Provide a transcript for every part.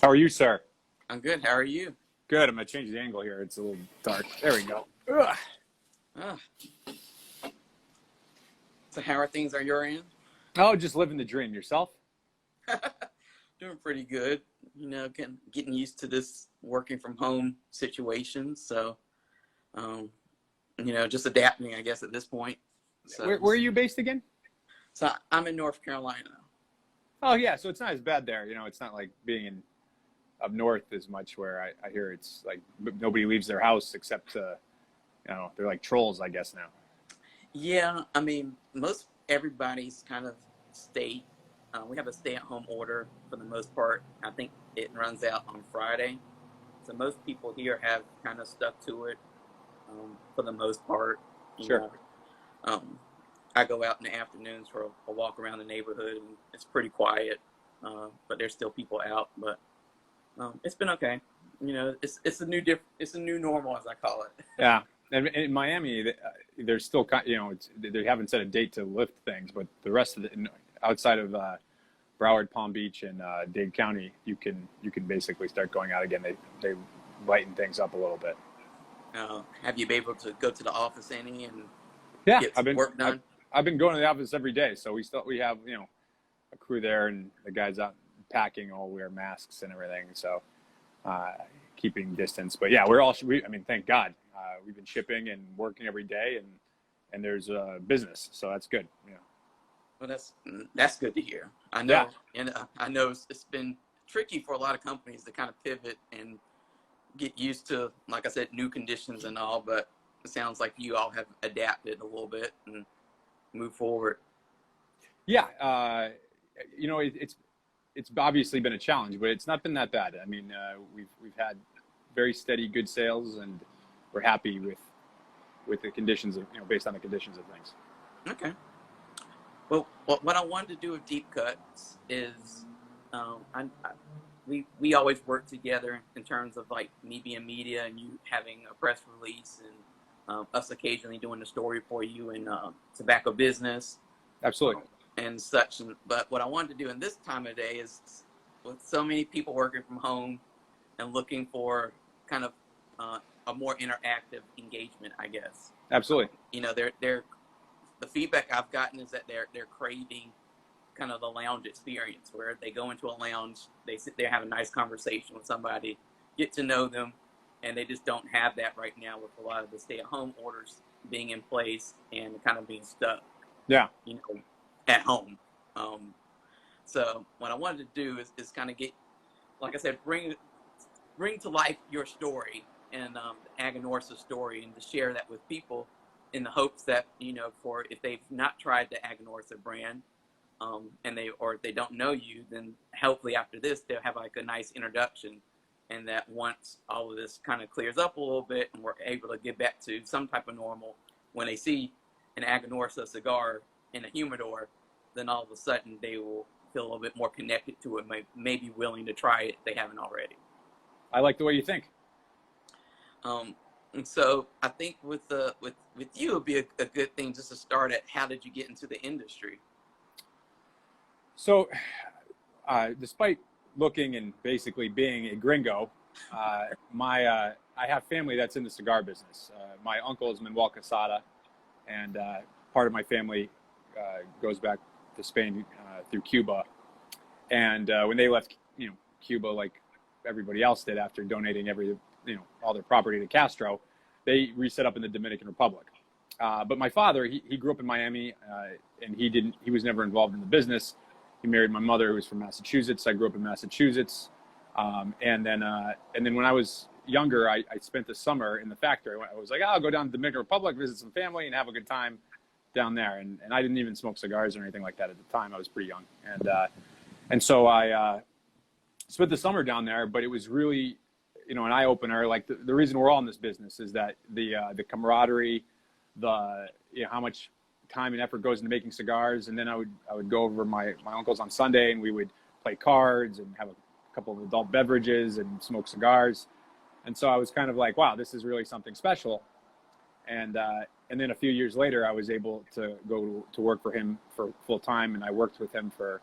How are you, sir? I'm good. How are you? Good. I'm going to change the angle here. It's a little dark. There we go. Ugh. Ah, so how are things on your end? Oh, just living the dream. Yourself? Doing pretty good. Getting used to this working from home situation. So, um, just adapting, I guess, at this point. Where are you based again? So I'm in North Carolina. Oh, yeah. So it's not as bad there. It's not like being in up north as much where I hear it's like nobody leaves their house except, they're like trolls, I guess, now. Yeah, I mean, most everybody's kind of stay. We have a stay-at-home order for the most part. I think it runs out on Friday. So most people here have kind of stuck to it for the most part. You Sure. know, um, I go out in the afternoons for a walk around the neighborhood, and it's pretty quiet. But there's still people out. But it's been okay. It's a new normal, as I call it. Yeah. And in Miami, there's still, they haven't set a date to lift things, but the rest of outside of Broward, Palm Beach, and Dade County, you can basically start going out again. They lighten things up a little bit. Have you been able to go to the office any and Yeah, get work done? I've been going to the office every day, so we have a crew there, and the guys out packing all wear masks and everything, so keeping distance. But yeah, thank God, we've been shipping and working every day, and there's business, so that's good. Yeah. Well, that's good to hear. I know, Yeah. and I know it's been tricky for a lot of companies to kind of pivot and get used to, like I said, new conditions and all. But it sounds like you all have adapted a little bit and moved forward. Yeah, it's obviously been a challenge, but it's not been that bad. I mean, we've had very steady, good sales, and we're happy with the conditions of based on the conditions of things. Okay. Well, what I wanted to do with Deep Cuts is, we always work together in terms of like me being media and you having a press release and us occasionally doing the story for you in tobacco business. Absolutely. And such. But what I wanted to do in this time of day is, with so many people working from home and looking for kind of a more interactive engagement, I guess. Absolutely. They're the feedback I've gotten is that they're craving kind of the lounge experience where they go into a lounge, they sit there, have a nice conversation with somebody, get to know them, and they just don't have that right now with a lot of the stay-at-home orders being in place and kind of being stuck. Yeah. At home. So what I wanted to do is kind of get, like I said, bring to life your story and the Aganorsa story, and to share that with people in the hopes that, for if they've not tried the Aganorsa brand, and if they don't know you, then hopefully after this they'll have like a nice introduction, and that once all of this kind of clears up a little bit and we're able to get back to some type of normal, when they see an Aganorsa cigar in a humidor, then all of a sudden they will feel a little bit more connected to it, may be willing to try it if they haven't already. I like the way you think. And so I think with you, it'd be a good thing just to start at, how did you get into the industry? So, despite looking and basically being a gringo, I have family that's in the cigar business. My uncle is Manuel Quesada, and part of my family goes back to Spain through Cuba. And when they left, Cuba, like everybody else did after donating all their property to Castro, they reset up in the Dominican Republic. But my father, he grew up in Miami, and he was never involved in the business. He married my mother, who was from Massachusetts. I grew up in Massachusetts. And then when I was younger, I spent the summer in the factory. I was like, I'll go down to the Dominican Republic, visit some family, and have a good time down there. And I didn't even smoke cigars or anything like that at the time. I was pretty young. And so I spent the summer down there, but it was really, an eye-opener. Like the reason we're all in this business is that the camaraderie, how much time and effort goes into making cigars. And then I would go over my uncle's on Sunday, and we would play cards and have a couple of adult beverages and smoke cigars. And so I was kind of like, wow, this is really something special. And then a few years later, I was able to go to work for him for full time, and I worked with him for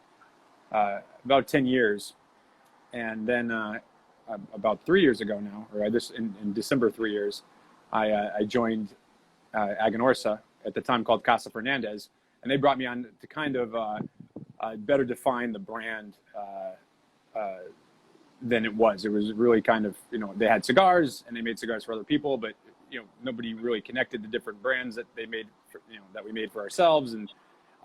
about 10 years. And then about 3 years ago now, or this in December, 3 years, I joined Aganorsa, at the time called Casa Fernandez, and they brought me on to kind of better define the brand than it was. It was really kind of, they had cigars and they made cigars for other people, but nobody really connected the different brands that they made, that we made for ourselves. And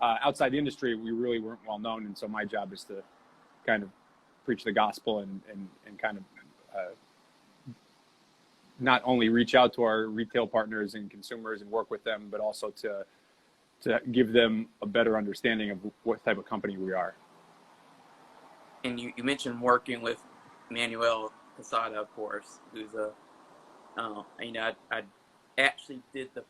outside the industry, we really weren't well known. And so my job is to kind of preach the gospel and kind of not only reach out to our retail partners and consumers and work with them, but also to give them a better understanding of what type of company we are. And you mentioned working with Manuel Quesada, of course, who's I actually did the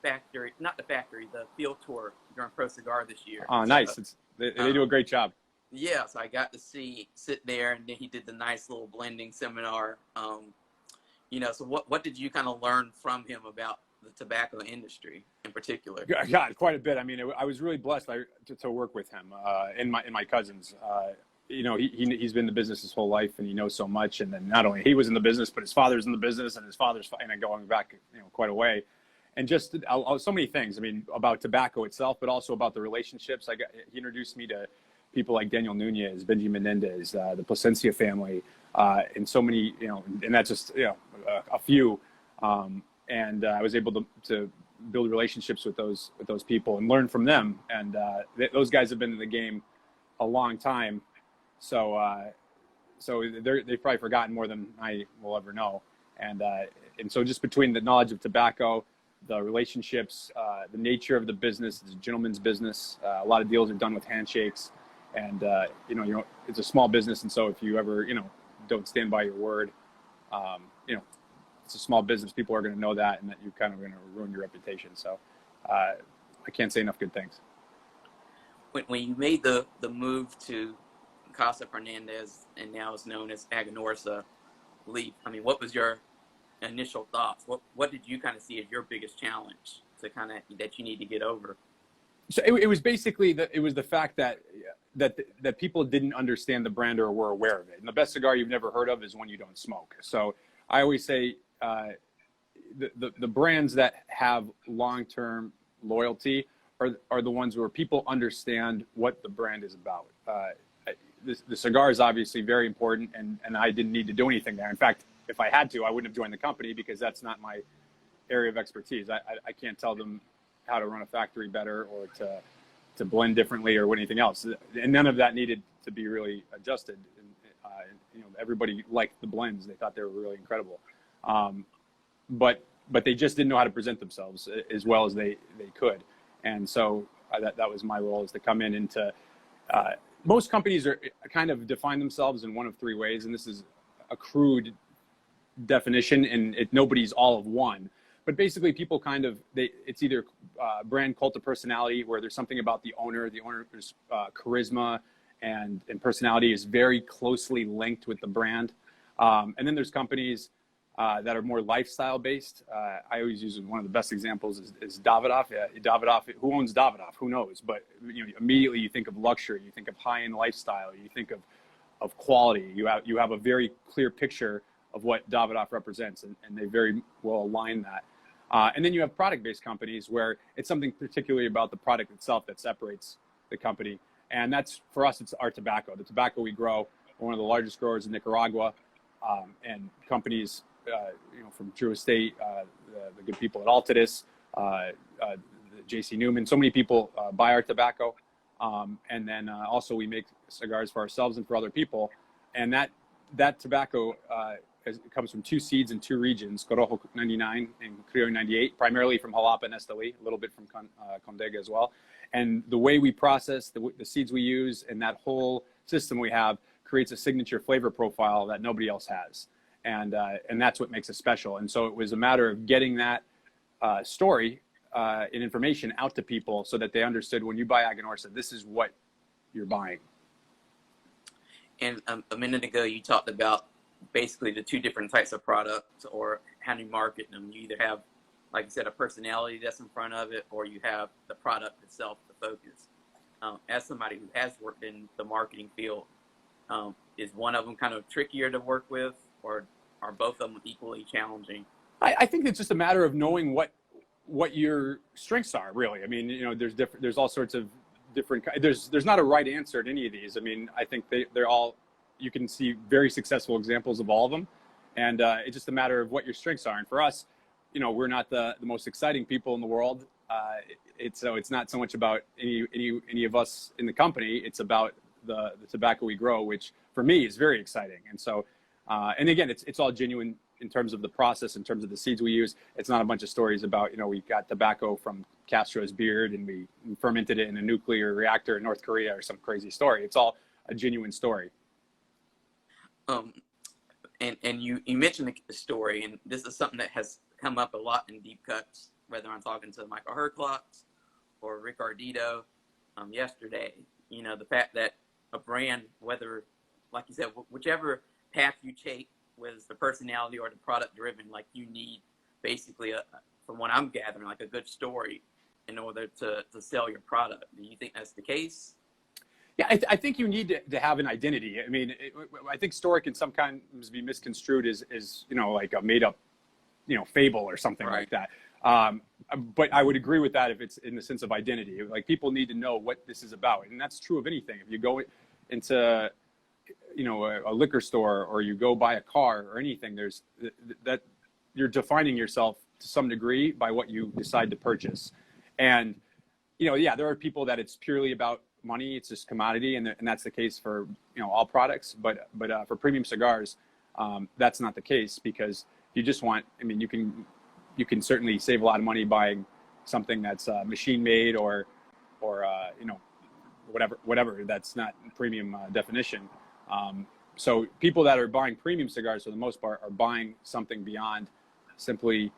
field tour during Pro Cigar this year. Oh, nice. They do a great job. Yeah, so I got to sit there, and then he did the nice little blending seminar. So what did you kind of learn from him about the tobacco industry in particular? God, quite a bit. I mean, I was really blessed to work with him and my cousins. He's been in the business his whole life, and he knows so much. And then not only he was in the business, but his father's in the business, and his father's going back quite a way. And just so many things. I mean, about tobacco itself, but also about the relationships. He introduced me to people like Daniel Nunez, Benji Menendez, the Plasencia family, and so many, and that's just a few. And I was able to build relationships with those people and learn from them. And those guys have been in the game a long time, so they've probably forgotten more than I will ever know. And so just between the knowledge of tobacco, the relationships, the nature of the business, it's a gentleman's business. A lot of deals are done with handshakes, and it's a small business. And so if you ever don't stand by your word, it's a small business. People are going to know that, and that you're kind of going to ruin your reputation. So I can't say enough good things. When you made the move to Casa Fernandez, and now it's known as Aganorsa Leaf, I mean, what was your initial thoughts? What did you kind of see as your biggest challenge that you need to get over? So it was basically the fact that people didn't understand the brand or were aware of it. And the best cigar you've never heard of is one you don't smoke. So I always say the brands that have long-term loyalty are the ones where people understand what the brand is about. The cigar is obviously very important, and I didn't need to do anything there. In fact, if I had to, I wouldn't have joined the company, because that's not my area of expertise. I can't tell them how to run a factory better or to blend differently or anything else. And none of that needed to be really adjusted. Everybody liked the blends. They thought they were really incredible. But they just didn't know how to present themselves as well as they could. And so that was my role, is to come in and to, most companies are kind of define themselves in one of three ways. And this is a crude definition, and nobody's all of one. But basically, people it's either brand cult of personality, where there's something about the owner's charisma and personality is very closely linked with the brand. And then there's companies that are more lifestyle based. I always use one of the best examples is Davidoff. Davidoff, who owns Davidoff? Who knows? But immediately you think of luxury, you think of high-end lifestyle, you think of quality. You have a very clear picture of what Davidoff represents, and they very well align that. And then you have product-based companies where it's something particularly about the product itself that separates the company. And that's, for us, it's our tobacco. The tobacco we grow, we're one of the largest growers in Nicaragua, and companies, from True Estate, the good people at Altadis, JC Newman, so many people buy our tobacco. And then also we make cigars for ourselves and for other people. And that tobacco it comes from two seeds in two regions, Corojo 99 and Criollo 98, primarily from Jalapa and Esteli, a little bit from Condega as well. And the way we process the seeds we use and that whole system we have creates a signature flavor profile that nobody else has. And that's what makes it special. And so it was a matter of getting that story and information out to people so that they understood, when you buy Aganorsa, this is what you're buying. And a minute ago, you talked about basically the two different types of products, or how you market them. You either have, like you said, a personality that's in front of it, or you have the product itself, the focus. As somebody who has worked in the marketing field, Is one of them kind of trickier to work with, or are both of them equally challenging? I think it's just a matter of knowing what your strengths are, really. I mean, you know, there's all sorts of different, there's not a right answer to any of these. I mean, I think they're all, you can see very successful examples of all of them. And it's just a matter of what your strengths are. And for us, you know, we're not the most exciting people in the world. It's not so much about any of us in the company. It's about the tobacco we grow, which for me is very exciting. And so, and again, it's all genuine in terms of the process, in terms of the seeds we use. It's not a bunch of stories about, you know, we got tobacco from Castro's beard and we fermented it in a nuclear reactor in North Korea or some crazy story. It's all a genuine story. And you mentioned the story, and this is something that has come up a lot in deep cuts, whether I'm talking to Michael Herclotz or Rick Ardito yesterday. You know, the fact that a brand, whether, like you said, whichever path you take, whether it's the personality or the product driven, like you need basically, from what I'm gathering, like a good story in order to sell your product. Do you think that's the case? Yeah, I think you need to have an identity. I mean, I think story can sometimes be misconstrued as you know, like a made up, you know, fable or something like that. But I would agree with that if it's in the sense of identity. Like, people need to know what this is about, and that's true of anything. If you go into, you know, a liquor store, or you go buy a car or anything, there's that you're defining yourself to some degree by what you decide to purchase. And, you know, yeah, there are people that it's purely about money, it's just commodity, and that's the case for, you know, all products. But for premium cigars, that's not the case, because you just want, I mean, you can certainly save a lot of money buying something that's machine made or you know, whatever that's not premium definition. So people that are buying premium cigars, for the most part, are buying something beyond simply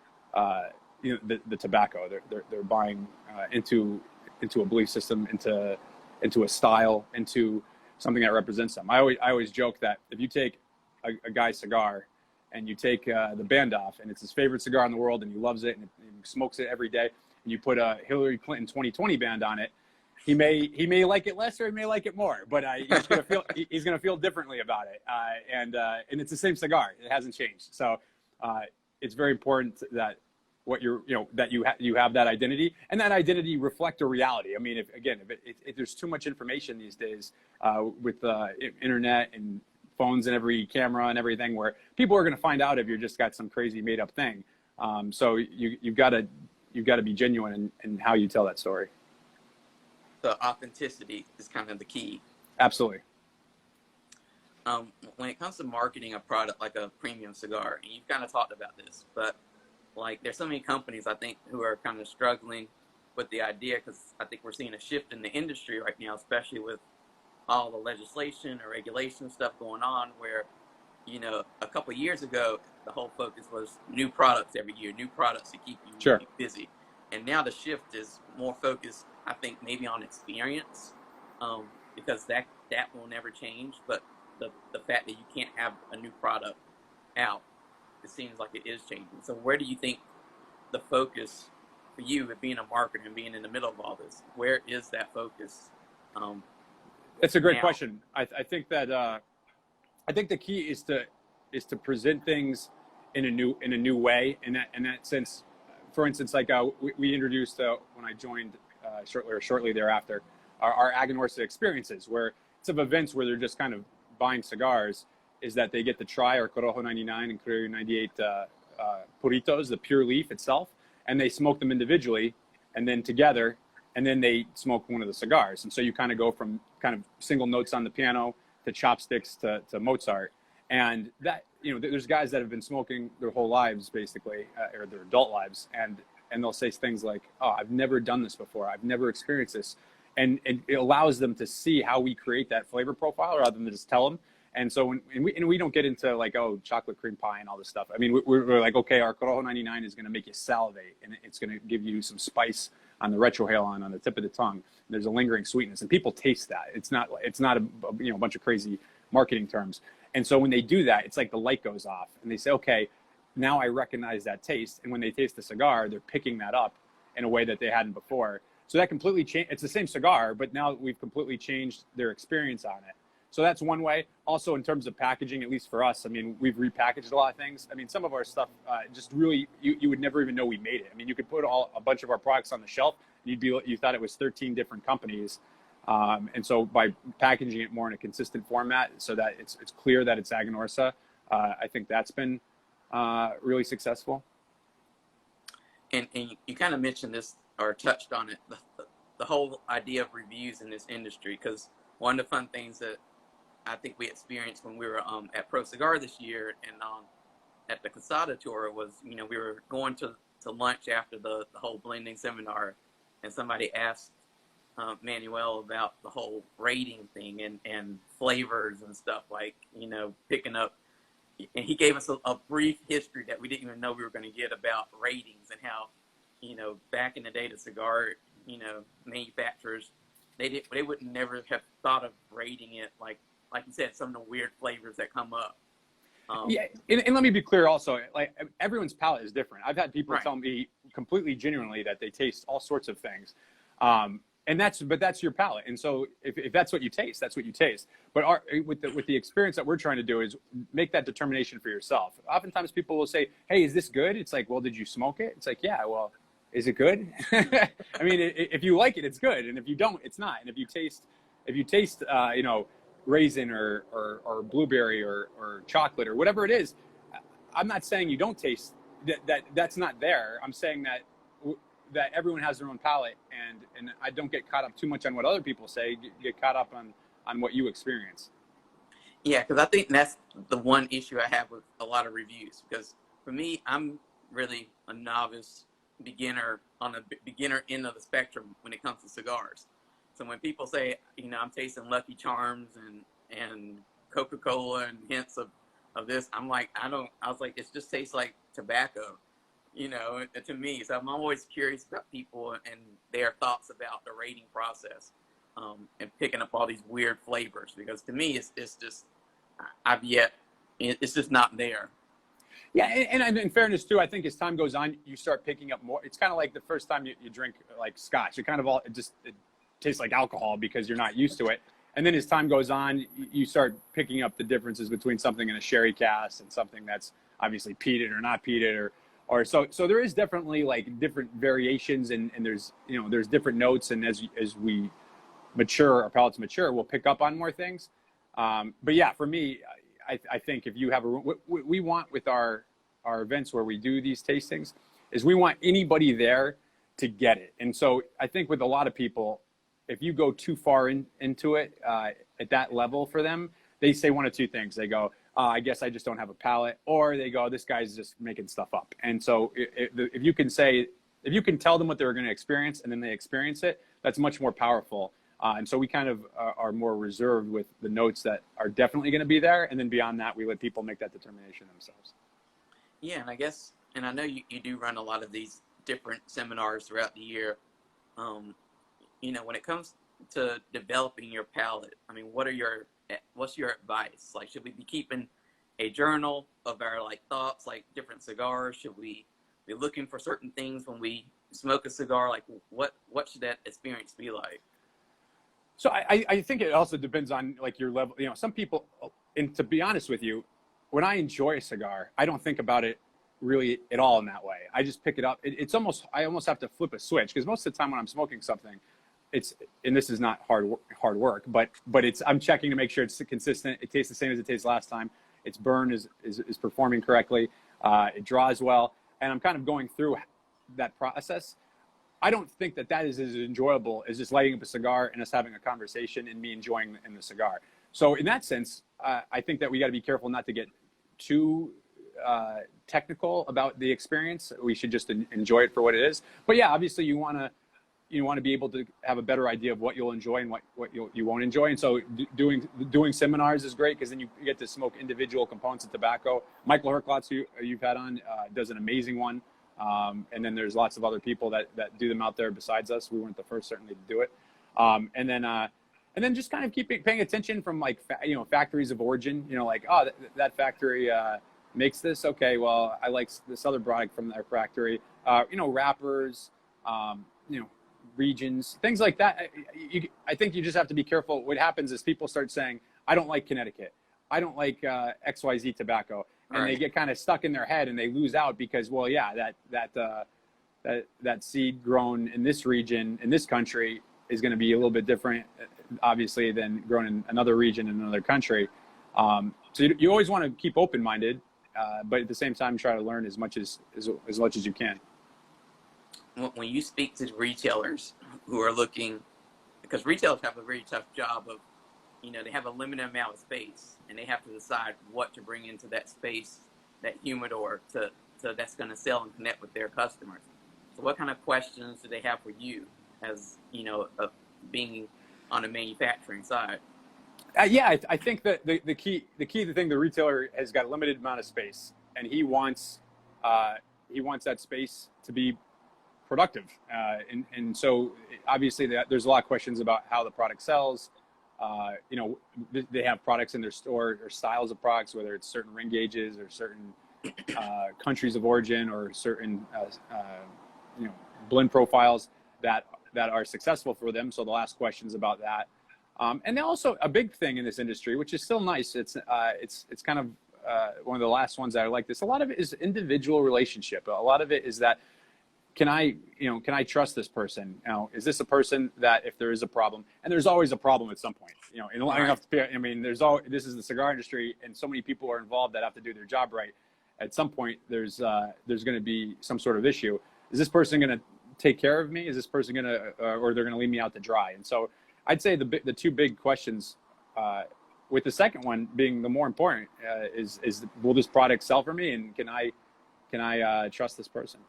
you know, the tobacco. They're buying into a belief system, into a style, into something that represents them. I always joke that if you take a guy's cigar and you take the band off, and it's his favorite cigar in the world, and he loves it, and he smokes it every day, and you put a Hillary Clinton 2020 band on it, he may like it less, or he may like it more, but he's gonna feel differently about it. And it's the same cigar; it hasn't changed. So it's very important that that you have that identity, and that identity reflect a reality. I mean, if there's too much information these days with internet and phones and every camera and everything, where people are going to find out if you're just got some crazy made up thing. So you've got to be genuine in how you tell that story. So authenticity is kind of the key. Absolutely. When it comes to marketing a product like a premium cigar, and you've kind of talked about this, but like, there's so many companies, I think, who are kind of struggling with the idea, because I think we're seeing a shift in the industry right now, especially with all the legislation or regulation stuff going on, where, you know, a couple of years ago, the whole focus was new products every year, new products to keep you really busy. And now the shift is more focused, I think, maybe on experience, because that will never change. But the fact that you can't have a new product out, it seems like it is changing. So where do you think the focus for you, with being a marketer and being in the middle of all this, where is that focus? That's a great question. I think that I think the key is to present things in a new way. In that sense, for instance, like we introduced when I joined shortly thereafter, our Aganorsa experiences, where it's of events where they're just kind of buying cigars, is that they get to try our Corojo 99 and Corojo 98 Puritos, the pure leaf itself, and they smoke them individually and then together, and then they smoke one of the cigars. And so you kind of go from kind of single notes on the piano to chopsticks to Mozart. And that, you know, there's guys that have been smoking their whole lives, basically, or their adult lives, and they'll say things like, "Oh, I've never done this before. I've never experienced this." And it allows them to see how we create that flavor profile, rather than just tell them. And so we don't get into like, oh, chocolate cream pie and all this stuff. I mean, we're like, okay, our Corojo 99 is going to make you salivate, and it's going to give you some spice on the retrohale on the tip of the tongue. There's a lingering sweetness, and people taste that. It's not a bunch of crazy marketing terms. And so when they do that, it's like the light goes off, and they say, okay, now I recognize that taste. And when they taste the cigar, they're picking that up in a way that they hadn't before. So that completely changed. It's the same cigar, but now we've completely changed their experience on it. So that's one way. Also, in terms of packaging, at least for us, I mean, we've repackaged a lot of things. I mean, some of our stuff just really, you would never even know we made it. I mean, you could put a bunch of our products on the shelf, and you thought it was 13 different companies. And so by packaging it more in a consistent format so that it's clear that it's Aganorsa, I think that's been really successful. And you kind of mentioned this or touched on it, the whole idea of reviews in this industry, because one of the fun things that I think we experienced when we were at Pro Cigar this year and at the Casada tour was, we were going to lunch after the whole blending seminar, and somebody asked Manuel about the whole rating thing and flavors and stuff, like, picking up. And he gave us a brief history that we didn't even know we were going to get about ratings and how, back in the day, the cigar, manufacturers, they would never have thought of rating it like you said, some of the weird flavors that come up. Yeah, and let me be clear also, like, everyone's palate is different. I've had people Right. tell me completely genuinely that they taste all sorts of things. And that's your palate. And so if that's what you taste, that's what you taste. But with the experience that we're trying to do is make that determination for yourself. Oftentimes people will say, hey, is this good? It's like, well, did you smoke it? It's like, yeah, well, is it good? I mean, if you like it, it's good. And if you don't, it's not. And if you taste, raisin or blueberry or chocolate or whatever it is, I'm not saying you don't taste that's not there. I'm saying that everyone has their own palate, and I don't get caught up too much on what other people say. Get caught up on what you experience. Yeah, because I think that's the one issue I have with a lot of reviews. Because for me, I'm really a novice beginner on the beginner end of the spectrum when it comes to cigars. So when people say, I'm tasting Lucky Charms and Coca-Cola and hints of this, I was like, it just tastes like tobacco, to me. So I'm always curious about people and their thoughts about the rating process, and picking up all these weird flavors, because to me, it's just, it's just not there. Yeah, and in fairness too, I think as time goes on, you start picking up more. It's kind of like the first time you drink like scotch. It tastes like alcohol because you're not used to it. And then as time goes on, you start picking up the differences between something in a sherry cask and something that's obviously peated or not peated, or so there is definitely like different variations, and there's different notes, and as we mature, our palates mature, we'll pick up on more things. But yeah, for me, I think if you have what we want with our events where we do these tastings is we want anybody there to get it. And so I think with a lot of people, if you go too far into it at that level for them, they say one of two things. They go, I guess I just don't have a palate, or they go, this guy's just making stuff up. And so if you can tell them what they're going to experience and then they experience it, that's much more powerful. And so we kind of are more reserved with the notes that are definitely going to be there. And then beyond that, we let people make that determination themselves. Yeah, and I guess, and I know you do run a lot of these different seminars throughout the year. When it comes to developing your palate, I mean, what's your advice? Like, should we be keeping a journal of our thoughts, like different cigars? Should we be looking for certain things when we smoke a cigar? Like, what should that experience be like? So I think it also depends on your level. Some people, and to be honest with you, when I enjoy a cigar, I don't think about it really at all in that way. I just pick it up. I almost have to flip a switch, because most of the time when I'm smoking something, and this is not hard work, but I'm checking to make sure it's consistent. It tastes the same as it tastes last time. Its burn is performing correctly. It draws well, and I'm kind of going through that process. I don't think that is as enjoyable as just lighting up a cigar and us having a conversation and me enjoying the cigar. So in that sense, I think that we got to be careful not to get too technical about the experience. We should just enjoy it for what it is. But yeah, obviously you want to be able to have a better idea of what you'll enjoy and what you won't enjoy. And so doing seminars is great, because then you get to smoke individual components of tobacco. Michael Herklotz, who you've had on, does an amazing one. And then there's lots of other people that do them out there besides us. We weren't the first, certainly, to do it. And then just kind of paying attention from factories of origin, that factory makes this. Okay, well, I like this other product from their factory. Wrappers, regions, things like that. I think you just have to be careful. What happens is people start saying, I don't like Connecticut. I don't like XYZ tobacco. And they get kind of stuck in their head and they lose out because, well, yeah, that seed grown in this region, in this country, is going to be a little bit different, obviously, than grown in another region in another country. So you always want to keep open-minded, but at the same time, try to learn as much as you can. When you speak to retailers who are looking, because retailers have a very tough job of, they have a limited amount of space and they have to decide what to bring into that space, that humidor, to that's going to sell and connect with their customers. So what kind of questions do they have for you as, being on the manufacturing side? Yeah, I think that the key thing, the retailer has got a limited amount of space, and he wants that space to be productive, and so obviously there's a lot of questions about how the product sells. They have products in their store or styles of products, whether it's certain ring gauges or certain countries of origin or certain blend profiles that are successful for them. So they'll ask questions about that. And then also a big thing in this industry, which is still nice. It's kind of one of the last ones that I like this. A lot of it is individual relationship. A lot of it is that, can I trust this person? Is this a person that if there is a problem, and there's always a problem at some point, in long enough to, this is the cigar industry and so many people are involved that have to do their job right. At some point, there's going to be some sort of issue. Is this person going to take care of me? Is this person going to, or they're going to leave me out to dry? And so I'd say the two big questions, with the second one being the more important, is will this product sell for me, and can I trust this person?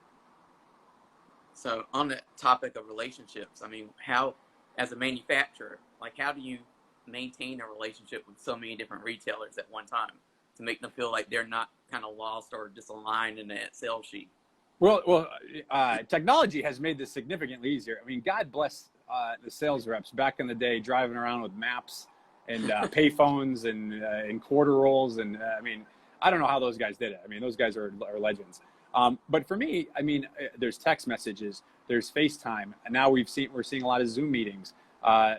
So on the topic of relationships, how, as a manufacturer, how do you maintain a relationship with so many different retailers at one time to make them feel like they're not kind of lost or disaligned in that sales sheet? Well, technology has made this significantly easier. God bless the sales reps back in the day, driving around with maps and pay phones and quarter rolls. And I don't know how those guys did it. Those guys are legends. But for me, there's text messages, there's FaceTime, and now we're seeing a lot of Zoom meetings.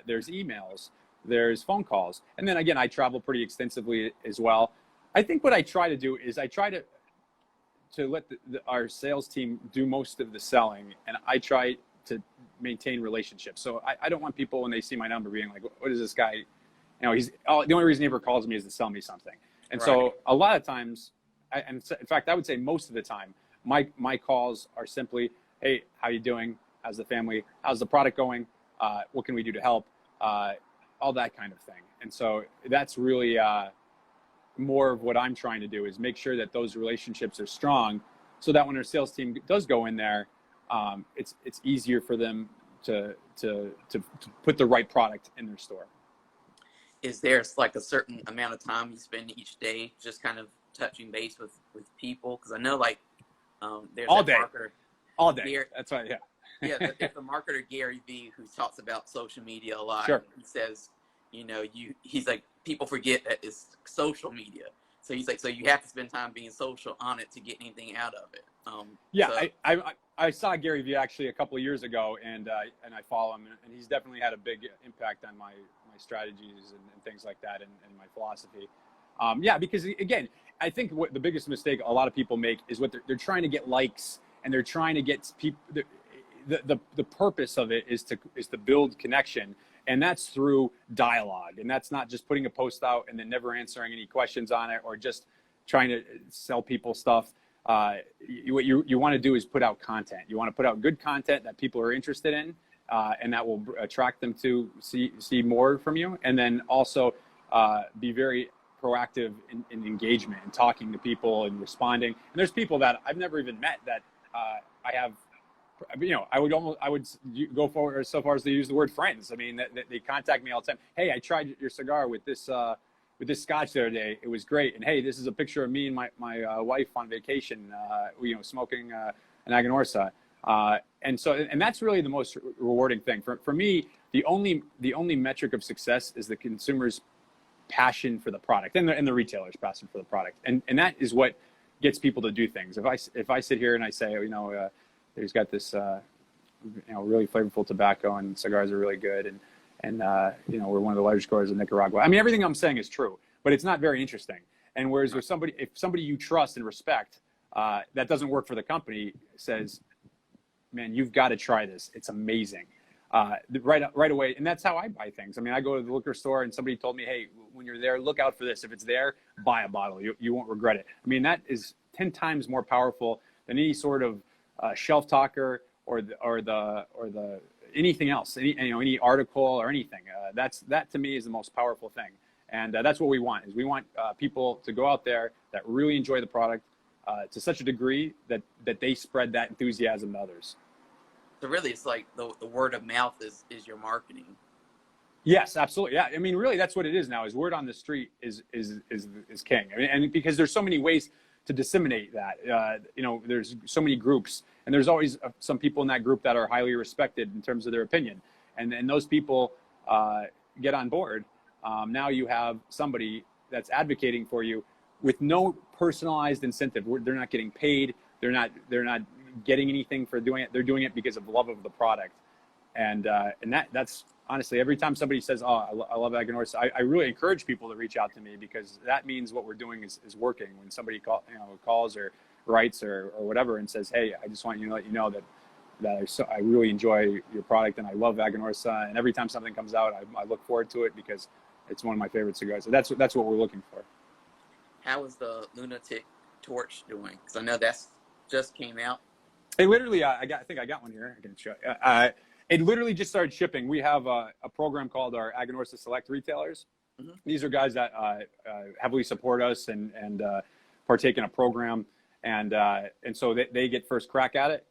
There's emails, there's phone calls, and then again, I travel pretty extensively as well. I think what I try to do is I try to let our sales team do most of the selling, and I try to maintain relationships. So I don't want people when they see my number being like, "What is this guy?" He's the only reason he ever calls me is to sell me something. And so a lot of times, and in fact, I would say most of the time, my calls are simply, "Hey, how you doing? How's the family? How's the product going? What can we do to help?" All that kind of thing. And so that's really more of what I'm trying to do, is make sure that those relationships are strong, so that when our sales team does go in there, it's easier for them to put the right product in their store. Is there a certain amount of time you spend each day just kind of touching base with people? Because I know there's all day. That's right. Yeah. Yeah, there's the marketer Gary Vee who talks about social media a lot. Sure. He says, he's like, people forget that it's social media. So he's like, so you have to spend time being social on it to get anything out of it. I saw Gary Vee actually a couple of years ago, and I follow him, and he's definitely had a big impact on my strategies and things like that, and my philosophy. Because again, I think what the biggest mistake a lot of people make is what they're trying to get likes, and they're trying to get people. The purpose of it is to build connection, and that's through dialogue, and that's not just putting a post out and then never answering any questions on it, or just trying to sell people stuff. What you want to do is put out content. You want to put out good content that people are interested in, and that will attract them to see more from you, and then also be very proactive in engagement and talking to people and responding. And there's people that I've never even met that I have. I would go forward so far as to use the word friends. They contact me all the time. Hey, I tried your cigar with this scotch the other day. It was great. And hey, this is a picture of me and my wife on vacation, smoking an Aganorsa. And that's really the most rewarding thing for me. The only metric of success is the consumer's passion for the product and the retailer's passion for the product. And that is what gets people to do things. If I sit here and I say, he's got this really flavorful tobacco, and cigars are really good. And we're one of the largest growers in Nicaragua. I mean, everything I'm saying is true, but it's not very interesting. And whereas if somebody you trust and respect, that doesn't work for the company, says, man, you've got to try this. It's amazing. Right away. And that's how I buy things. I mean, I go to the liquor store and somebody told me, hey, when you're there, look out for this. If it's there, buy a bottle. You won't regret it. I mean, that is 10 times more powerful than any sort of shelf talker or anything else, any article or anything. That to me is the most powerful thing. And that's what we want, is we want people to go out there that really enjoy the product to such a degree that they spread that enthusiasm to others. So really, it's like the word of mouth is your marketing. Yes, absolutely. Yeah, I mean, really, that's what it is now. Is word on the street is king. I mean, and because there's so many ways to disseminate that. There's so many groups, and there's always some people in that group that are highly respected in terms of their opinion, and those people get on board. Now you have somebody that's advocating for you with no personalized incentive. They're not getting paid. They're not getting anything for doing it. They're doing it because of love of the product. And that's honestly, every time somebody says, oh, I love Aganorsa, I really encourage people to reach out to me, because that means what we're doing is working. When somebody calls or writes or whatever and says, hey, I just want you to let you know that I really enjoy your product and I love Aganorsa. And every time something comes out, I look forward to it because it's one of my favorite cigars. So that's what we're looking for. How is the Lunatic Torch doing? Because I know that's just came out. It literally, I think I got one here. I can show you. It literally just started shipping. We have a program called our Aganorsa Select Retailers. Mm-hmm. These are guys that heavily support us and partake in a program. And so they get first crack at it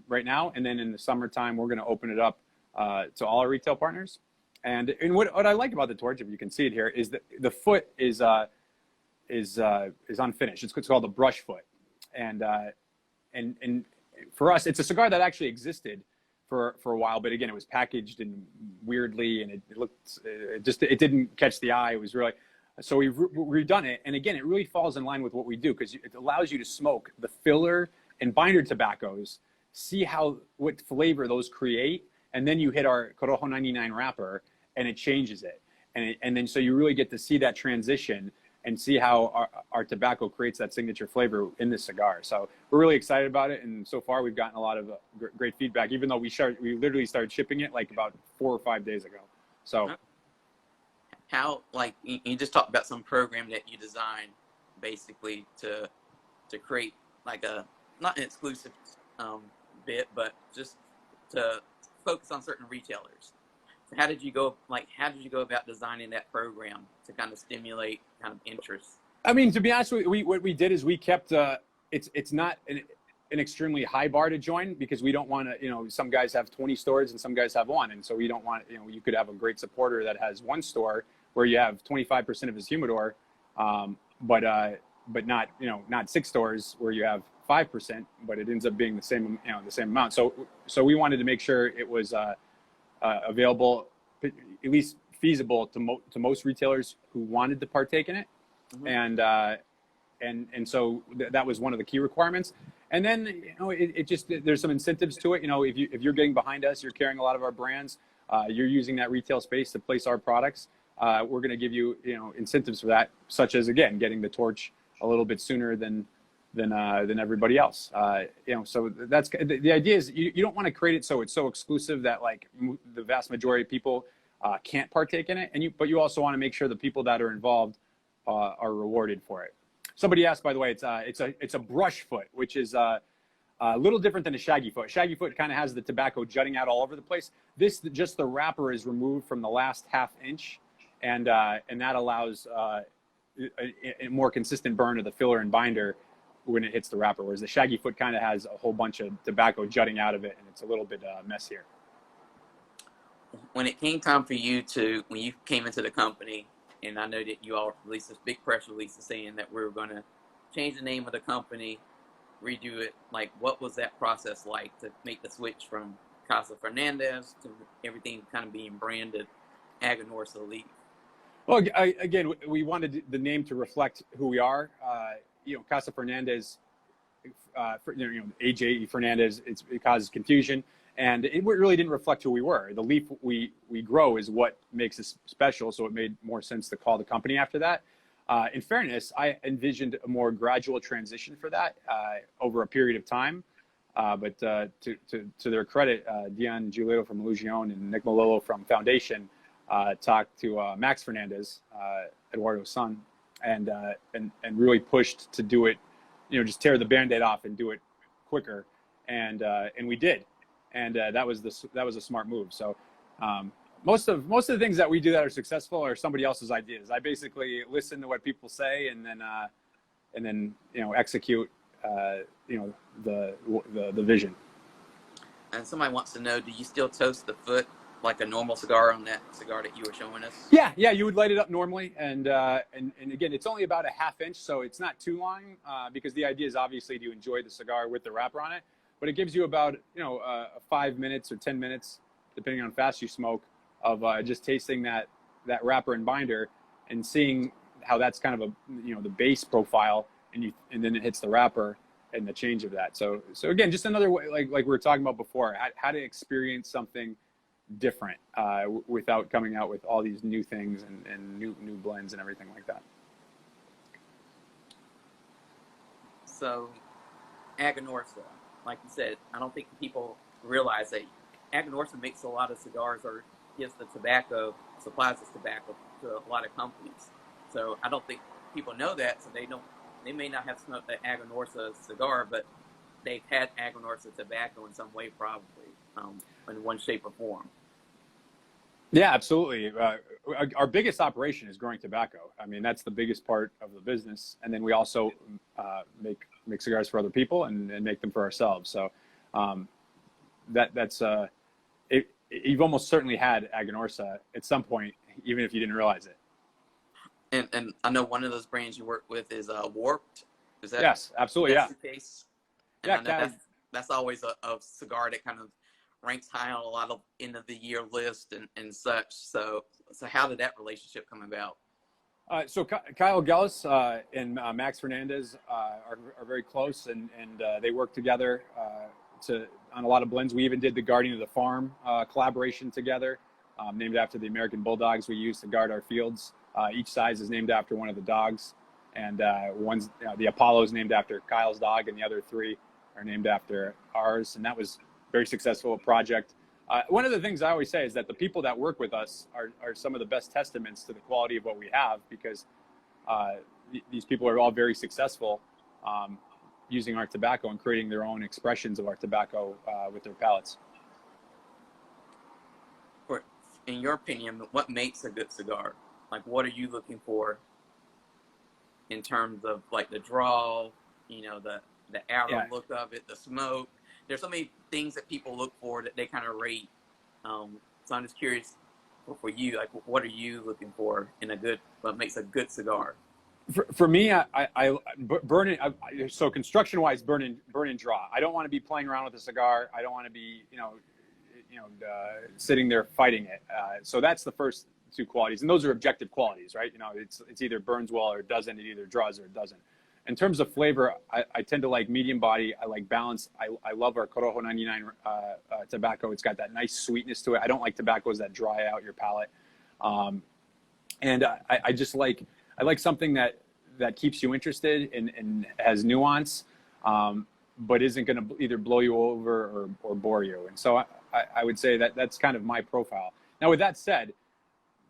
right now. And then in the summertime, we're going to open it up to all our retail partners. And what I like about the torch, if you can see it here, is that the foot is unfinished. It's called the brush foot. And for us, it's a cigar that actually existed for a while, but again, it was packaged and weirdly, and it didn't catch the eye. It was really, so we've redone it, and again, it really falls in line with what we do, because it allows you to smoke the filler and binder tobaccos, see what flavor those create, and then you hit our Corojo 99 wrapper, and it changes it, and then so you really get to see that transition and see how our tobacco creates that signature flavor in this cigar. So we're really excited about it, and so far we've gotten a lot of great feedback, even though we literally started shipping it like about 4 or 5 days ago. So how, like, you just talked about some program that you designed basically to create like not an exclusive bit, but just to focus on certain retailers. How did you go about designing that program to kind of stimulate kind of interest? I mean, to be honest with you, what we did is we kept it's not an extremely high bar to join, because we don't want to, some guys have 20 stores and some guys have one, and so we don't want, you could have a great supporter that has one store where you have 25% of his humidor, but not not 6 stores where you have 5%, but it ends up being the same amount. So we wanted to make sure it was available, at least feasible to most retailers who wanted to partake in it. Mm-hmm. And so that was one of the key requirements. And then it just, there's some incentives to it. If you're getting behind us, you're carrying a lot of our brands, you're using that retail space to place our products, we're going to give you incentives for that, such as, again, getting the torch a little bit sooner than everybody else. So that's the idea. Is you don't want to create it so it's so exclusive that like the vast majority of people can't partake in it, but you also want to make sure the people that are involved are rewarded for it. Somebody asked, by the way, it's a brush foot, which is a little different than a shaggy foot. Shaggy foot kind of has the tobacco jutting out all over the place. Just the wrapper is removed from the last half inch, and that allows a more consistent burn of the filler and binder when it hits the wrapper, whereas the shaggy foot kind of has a whole bunch of tobacco jutting out of it, and it's a little bit messier. When it came time for you when you came into the company, and I know that you all released this big press release saying that we were going to change the name of the company, redo it, like what was that process like to make the switch from Casa Fernandez to everything kind of being branded Aganorsa Leaf? Well, again, we wanted the name to reflect who we are. Casa Fernandez, AJ Fernandez, it causes confusion. And it really didn't reflect who we were. The leaf we grow is what makes us special. So it made more sense to call the company after that. In fairness, I envisioned a more gradual transition for that over a period of time. But to their credit, Dion Giulito from Illusion and Nick Malillo from Foundation talked to Max Fernandez, Eduardo's son, and really pushed to do it, just tear the Band-Aid off and do it quicker. And we did. And that was a smart move. So most of the things that we do that are successful are somebody else's ideas. I basically listen to what people say and then execute the vision. And somebody wants to know, do you still toast the foot like a normal cigar on that cigar that you were showing us? Yeah, you would light it up normally, and again, it's only about a ½ inch, so it's not too long because the idea is obviously to enjoy the cigar with the wrapper on it. But it gives you about 5 minutes or 10 minutes, depending on how fast you smoke, of just tasting that wrapper and binder and seeing how that's kind of the base profile, and then it hits the wrapper and the change of that. So again, just another way, like we were talking about before, how to experience something different without coming out with all these new things and new blends and everything like that. So, Aganorsa, like you said, I don't think people realize that Aganorsa makes a lot of cigars or gives the tobacco, supplies the tobacco to a lot of companies. So I don't think people know that, so they may not have smoked the Aganorsa cigar, but they've had Aganorsa tobacco in some way, probably, in one shape or form. Yeah, absolutely. Our biggest operation is growing tobacco. I mean, that's the biggest part of the business. And then we also make cigars for other people and make them for ourselves. So you've almost certainly had Aganorsa at some point, even if you didn't realize it. And I know one of those brands you work with is Warped. Is that yes, absolutely, that's yeah. the case? And Yeah, that's always a cigar that kind of ranks high on a lot of end of the year list and such. So how did that relationship come about? So Kyle Gellis and Max Fernandez are very close, and they work together on a lot of blends. We even did the Guardian of the Farm collaboration together, named after the American Bulldogs we use to guard our fields. Each size is named after one of the dogs, and one's the Apollo is named after Kyle's dog, and the other 3 are named after ours. And that was a very successful project. One of the things I always say is that the people that work with us are some of the best testaments to the quality of what we have, because these people are all very successful using our tobacco and creating their own expressions of our tobacco with their palates. In your opinion, what makes a good cigar? Like, what are you looking for in terms of like the draw, the outer look of it, the smoke? There's so many things that people look for that they kind of rate. So I'm just curious for you, like, what are you looking for in what makes a good cigar? For me, I burn it. So construction-wise, burn and draw. I don't want to be playing around with a cigar. I don't want to be, sitting there fighting it. So that's the first 2 qualities, and those are objective qualities, right? It's either burns well or it doesn't. It either draws or it doesn't. In terms of flavor, I tend to like medium body. I like balance. I love our Corojo 99 tobacco. It's got that nice sweetness to it. I don't like tobaccos that dry out your palate. And I just like something that keeps you interested and has nuance, but isn't going to either blow you over or bore you. And so I would say that's kind of my profile. Now, with that said,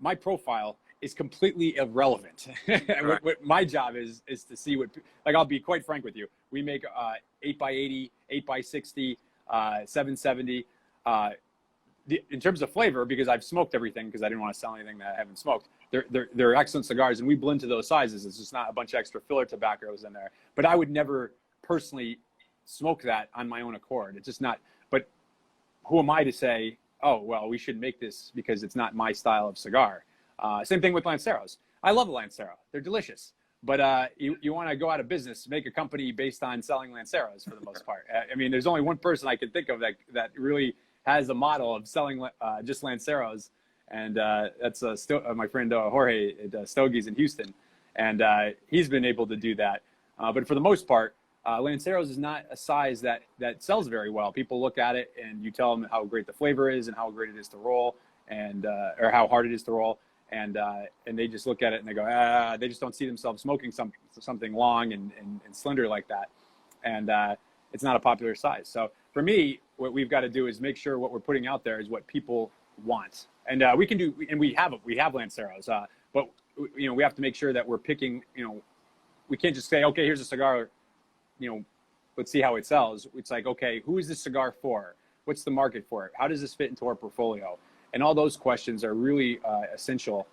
my profile is completely irrelevant. Right. What my job is to see like, I'll be quite frank with you. We make 8x80, 8x60, 770. In terms of flavor, because I've smoked everything, because I didn't want to sell anything that I haven't smoked, they're excellent cigars, and we blend to those sizes. It's just not a bunch of extra filler tobaccos in there. But I would never personally smoke that on my own accord. It's just not. But who am I to say, oh, well, we should make this because it's not my style of cigar? Same thing with Lanceros. I love a Lancero. They're delicious. But you want to go out of business, make a company based on selling Lanceros for the most part. I mean, there's only one person I can think of that really has a model of selling just Lanceros, and that's my friend Jorge at Stogies in Houston. And he's been able to do that. But for the most part, Lanceros is not a size that sells very well. People look at it and you tell them how great the flavor is and how great it is to roll, and or how hard it is to roll, and they just look at it and they go, they just don't see themselves smoking something long and slender like that, and it's not a popular size. So for me, what we've got to do is make sure what we're putting out there is what people want, and we can do, and we have Lanceros, but we have to make sure that we're picking. We can't just say, okay, here's a cigar. Let's see how it sells. It's like, okay, who is this cigar for? What's the market for it? How does this fit into our portfolio? And all those questions are really essential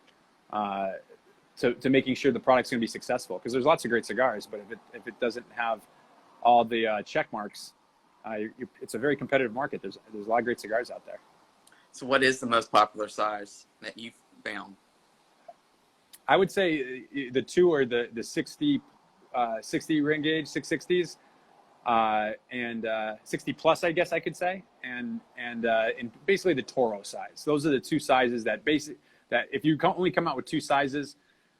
to making sure the product's going to be successful. Because there's lots of great cigars, but if it doesn't have all the check marks, it's a very competitive market. There's a lot of great cigars out there. So what is the most popular size that you've found? I would say the two are the 60 ring gauge 660s and 60 plus, I guess I could say, and basically the Toro size. Those are the two sizes that if you only come out with two sizes,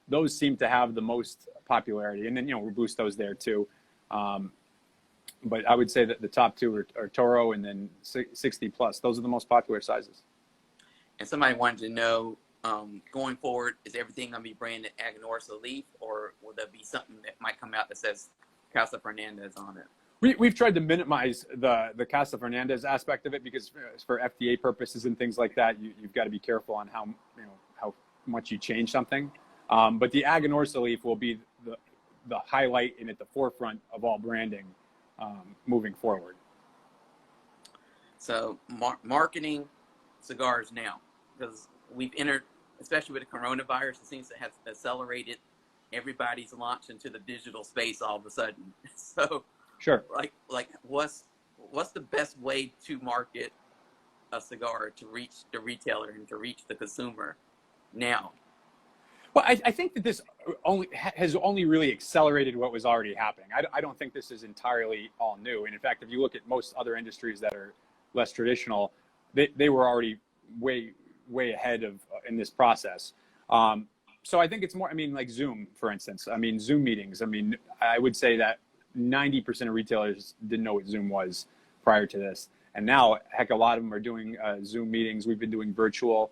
those seem to have the most popularity, and then Robusto's there too. But I would say that the top two are Toro and then 60 plus. Those are the most popular sizes. And somebody wanted to know, going forward, is everything going to be branded Aganorsa Leaf, or will there be something that might come out that says Casa Fernandez on it? We've tried to minimize the Casa Fernandez aspect of it, because for FDA purposes and things like that, you've got to be careful on how much you change something. But the Aganorsa Leaf will be the highlight and at the forefront of all branding moving forward. So marketing cigars now, because we've entered, especially with the coronavirus, it seems to have accelerated everybody's launch into the digital space all of a sudden. So sure, like what's the best way to market a cigar to reach the retailer and to reach the consumer now? Well, I think that this has only really accelerated what was already happening. I don't think this is entirely all new. And in fact, if you look at most other industries that are less traditional, they were already way ahead in this process. So I think it's more, like Zoom, for instance. Zoom meetings. I would say that 90% of retailers didn't know what Zoom was prior to this. And now, heck, a lot of them are doing Zoom meetings. We've been doing virtual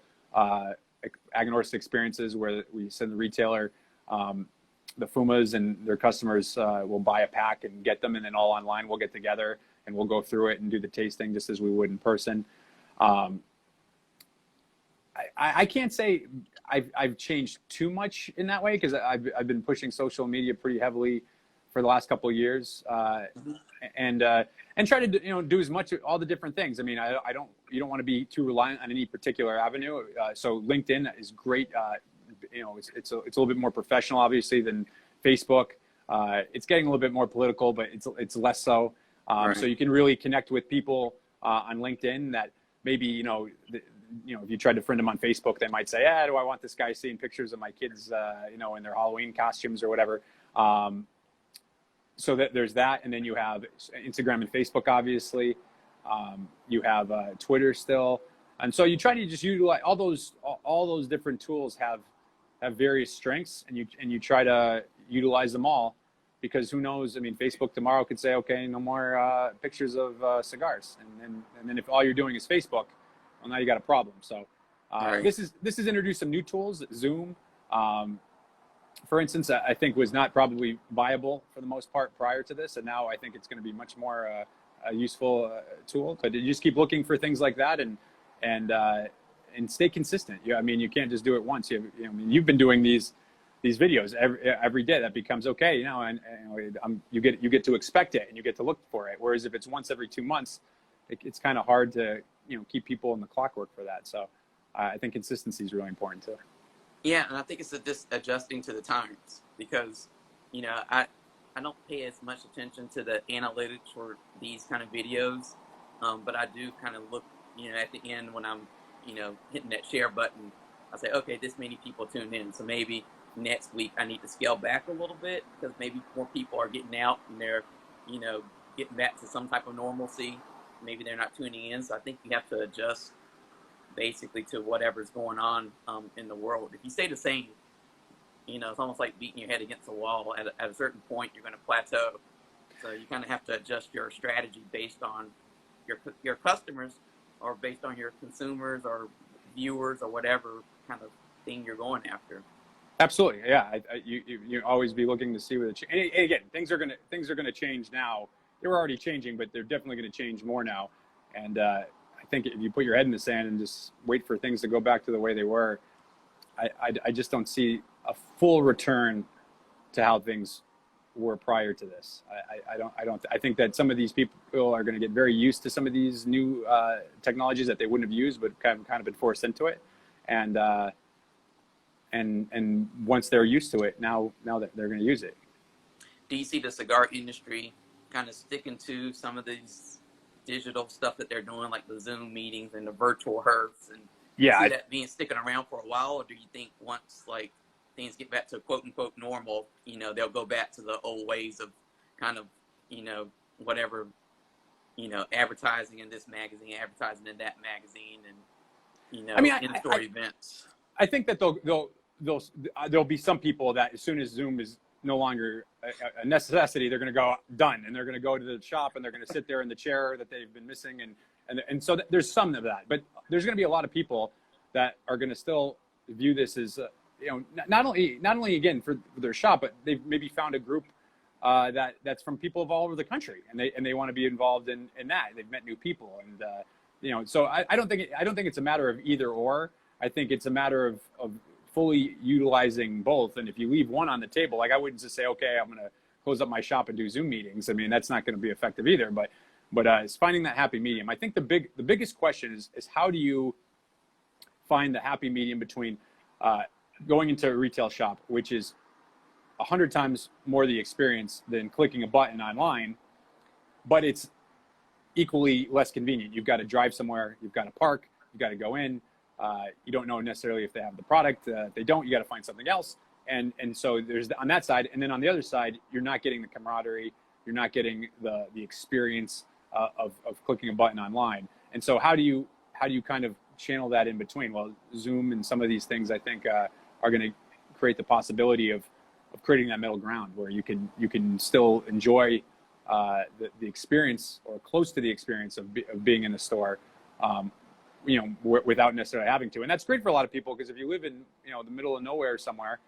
Aganorsa experiences where we send the retailer the fumas, and their customers will buy a pack and get them, and then all online we'll get together and we'll go through it and do the tasting just as we would in person. I can't say I've changed too much in that way, because I've been pushing social media pretty heavily for the last couple of years, and try to do as much all the different things. You don't want to be too reliant on any particular avenue. So LinkedIn is great. It's a little bit more professional, obviously, than Facebook. It's getting a little bit more political, but it's less so. Right. So you can really connect with people on LinkedIn that maybe if you tried to friend them on Facebook, they might say, do I want this guy seeing pictures of my kids, in their Halloween costumes or whatever. So that there's that, and then you have Instagram and Facebook, obviously. You have Twitter still, and so you try to just utilize all those different tools have various strengths, and you try to utilize them all, because who knows? Facebook tomorrow could say, okay, no more pictures of cigars, and then if all you're doing is Facebook, well, now you got a problem. So Right. This has introduced some new tools. Zoom, for instance, I think was not probably viable for the most part prior to this, and now I think it's going to be much more a useful tool. But you just keep looking for things like that, and stay consistent. You can't just do it once. You've been doing these videos every day. That becomes okay, and you get to expect it, and you get to look for it. Whereas if it's once every 2 months, it's kind of hard to keep people in the clockwork for that. So I think consistency is really important too. Yeah, and I think it's just adjusting to the times, because, I don't pay as much attention to the analytics for these kind of videos, but I do kind of look, at the end when I'm, hitting that share button, I say, okay, this many people tuned in, so maybe next week I need to scale back a little bit, because maybe more people are getting out and they're, getting back to some type of normalcy. Maybe they're not tuning in, so I think you have to adjust basically to whatever's going on in the world. If you stay the same, it's almost like beating your head against the wall. At a certain point, you're going to plateau. So you kind of have to adjust your strategy based on your customers, or based on your consumers or viewers or whatever kind of thing you're going after. Absolutely, yeah. You always be looking to see where and again, things are gonna change now. They were already changing, but they're definitely going to change more now. And I think if you put your head in the sand and just wait for things to go back to the way they were, I just don't see a full return to how things were prior to this. I think that some of these people are going to get very used to some of these new technologies that they wouldn't have used, but kind of been forced into it. And once they're used to it, now that they're going to use it. Do you see the cigar industry kind of sticking to some of these digital stuff that they're doing, like the Zoom meetings and the virtual hearths, and see that being sticking around for a while? Or do you think once like things get back to quote unquote normal, they'll go back to the old ways of kind of, whatever, advertising in this magazine, advertising in that magazine, and, in-store events? I think that there'll be some people that as soon as Zoom is no longer a necessity, they're going to go done, and they're going to go to the shop and they're going to sit there in the chair that they've been missing, and so there's some of that, but there's going to be a lot of people that are going to still view this as not only again for their shop, but they've maybe found a group that's from people of all over the country, and they want to be involved in that. They've met new people, and so I don't think it's a matter of either or. I think it's a matter of fully utilizing both. And if you leave one on the table, like I wouldn't just say, okay, I'm going to close up my shop and do Zoom meetings. I mean, that's not going to be effective either. But it's finding that happy medium. I think the biggest question is how do you find the happy medium between going into a retail shop, which is 100 times more the experience than clicking a button online, but it's equally less convenient. You've got to drive somewhere, you've got to park, you've got to go in. You don't know necessarily if they have the product. If they don't, you got to find something else. And so there's on that side, and then on the other side, you're not getting the camaraderie, you're not getting the experience of clicking a button online. And so how do you kind of channel that in between? Well, Zoom and some of these things I think are going to create the possibility of creating that middle ground where you can still enjoy the experience, or close to the experience of being in the store. Without necessarily having to. And that's great for a lot of people, because if you live in, the middle of nowhere somewhere,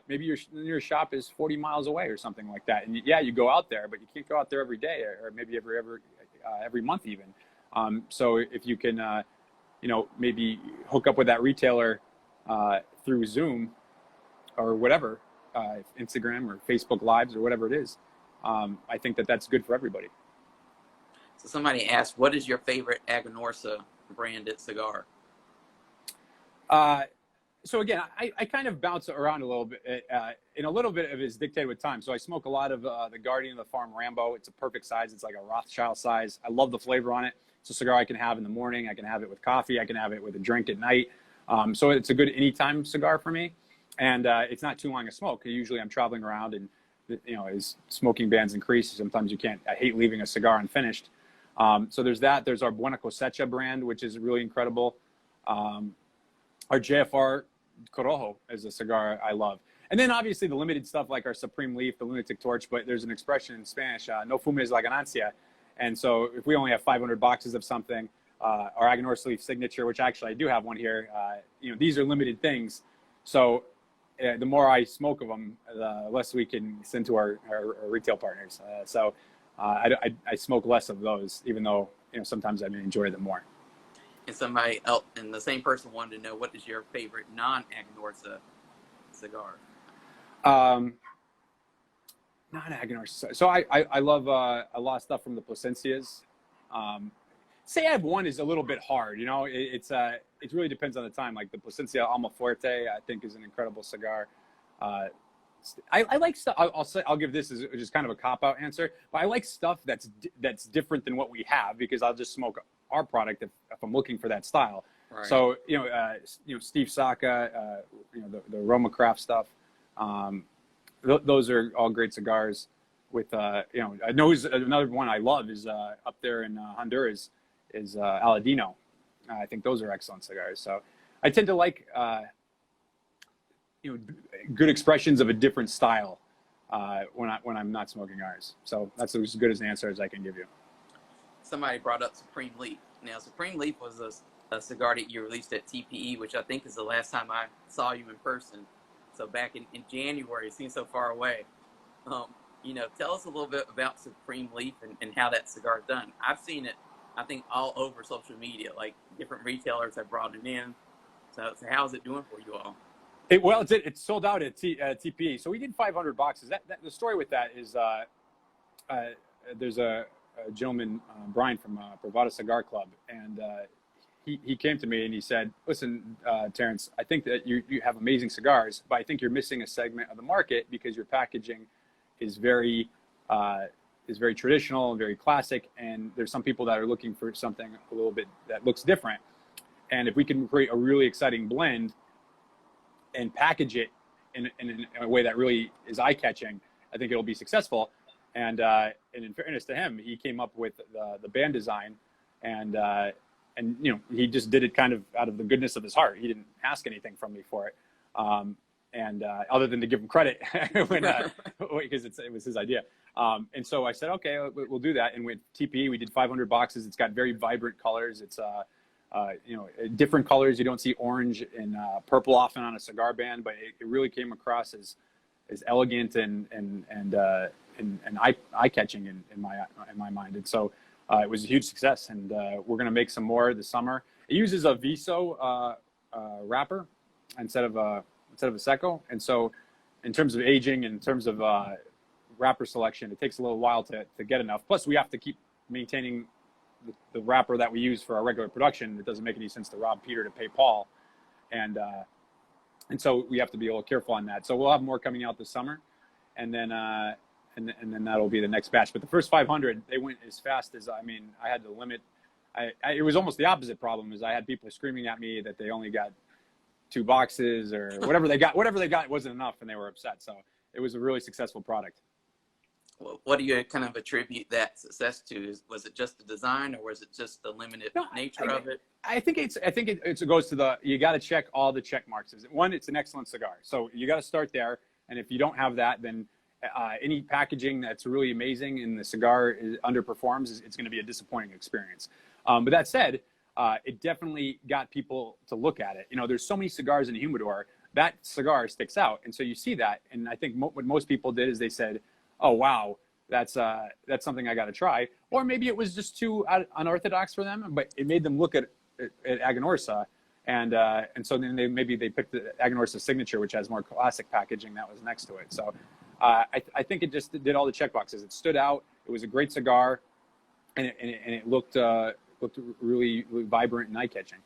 maybe your shop is 40 miles away or something like that. And you go out there, but you can't go out there every day, or maybe every month even. So if you can, maybe hook up with that retailer through Zoom or whatever, Instagram or Facebook Lives or whatever it is, I think that's good for everybody. So somebody asked, what is your favorite Aganorsa branded cigar? So again, I kind of bounce around a little bit, and a little bit of it is dictated with time. So I smoke a lot of the Guardian of the Farm Rambo. It's a perfect size. It's like a Rothschild size. I love the flavor on it. It's a cigar I can have in the morning. I can have it with coffee. I can have it with a drink at night. So it's a good anytime cigar for me. And it's not too long a smoke. Usually I'm traveling around, and as smoking bans increase, sometimes you can't. I hate leaving a cigar unfinished. So there's that. There's our Buena Cosecha brand, which is really incredible. Our JFR Corojo is a cigar I love. And then obviously the limited stuff like our Supreme Leaf, the Lunatic Torch, but there's an expression in Spanish, no fumes la ganancia. And so if we only have 500 boxes of something, our Aganorsa Leaf signature, which actually I do have one here, these are limited things. So the more I smoke of them, the less we can send to our retail partners. I smoke less of those, even though sometimes I may enjoy them more. And somebody else, and the same person wanted to know, what is your favorite non-Aganorsa cigar? Non-Aganorsa. So I love a lot of stuff from the Plasencias. Say I have one is a little bit hard. It really depends on the time. Like the Plasencia Almafuerte, I think is an incredible cigar. I like stuff. I'll give this as just kind of a cop-out answer, but I like stuff that's different than what we have, because I'll just smoke our product if I'm looking for that style. Right. So Steve Saka, the Roma Craft stuff. Those are all great cigars. With I know another one I love is up there in Honduras is Aladino. I think those are excellent cigars. So I tend to like good expressions of a different style. when I'm not smoking ours. So that's as good as an answer as I can give you. Somebody brought up Supreme Leaf. Now, Supreme Leaf was a cigar that you released at TPE, which I think is the last time I saw you in person. So back in January, it seems so far away. Tell us a little bit about Supreme Leaf and how that cigar is done. I've seen it, I think, all over social media. Like, different retailers have brought it in. So how's it doing for you all? It's sold out at TPE. So we did 500 boxes. The story with that is there's a gentleman, Brian from Bravada Cigar Club, and he came to me and he said, "Listen, Terence, I think that you have amazing cigars, but I think you're missing a segment of the market because your packaging is very traditional and very classic, and there's some people that are looking for something a little bit that looks different. And if we can create a really exciting blend and package it in a way that really is eye-catching, I think it'll be successful." And in fairness to him, he came up with the band design, and he just did it kind of out of the goodness of his heart. He didn't ask anything from me for it, other than to give him credit because it was his idea. And so I said, okay, we'll do that. And with TPE, we did 500 boxes. It's got very vibrant colors. It's different colors. You don't see orange and purple often on a cigar band, but it really came across as elegant and eye-catching in my mind. And so it was a huge success, and we're going to make some more this summer. It uses a Viso wrapper instead of a Seco, and so in terms of aging, in terms of wrapper selection, it takes a little while to get enough. Plus, we have to keep maintaining the wrapper that we use for our regular production. It doesn't make any sense to rob Peter to pay Paul, and so we have to be a little careful on that. So we'll have more coming out this summer, and then that'll be the next batch. But the first 500, they went as fast as, I had to limit. It was almost the opposite problem, is I had people screaming at me that they only got 2 boxes or whatever they got wasn't enough, and they were upset. So it was a really successful product. Well, what do you kind of attribute that success to? Was it just the design, or was it just the limited nature of it? I think it goes to you got to check all the check marks. One, it's an excellent cigar, so you got to start there. And if you don't have that, then any packaging that's really amazing and the cigar underperforms, it's going to be a disappointing experience. But that said, it definitely got people to look at it. There's so many cigars in a humidor, that cigar sticks out. And so you see that. And I think what most people did is they said, "Oh, wow, that's something I got to try." Or maybe it was just too unorthodox for them, but it made them look at Aganorsa. And so then they picked the Aganorsa Signature, which has more classic packaging, that was next to it. So I think it just did all the check boxes. It stood out. It was a great cigar, and it looked really, really vibrant and eye-catching.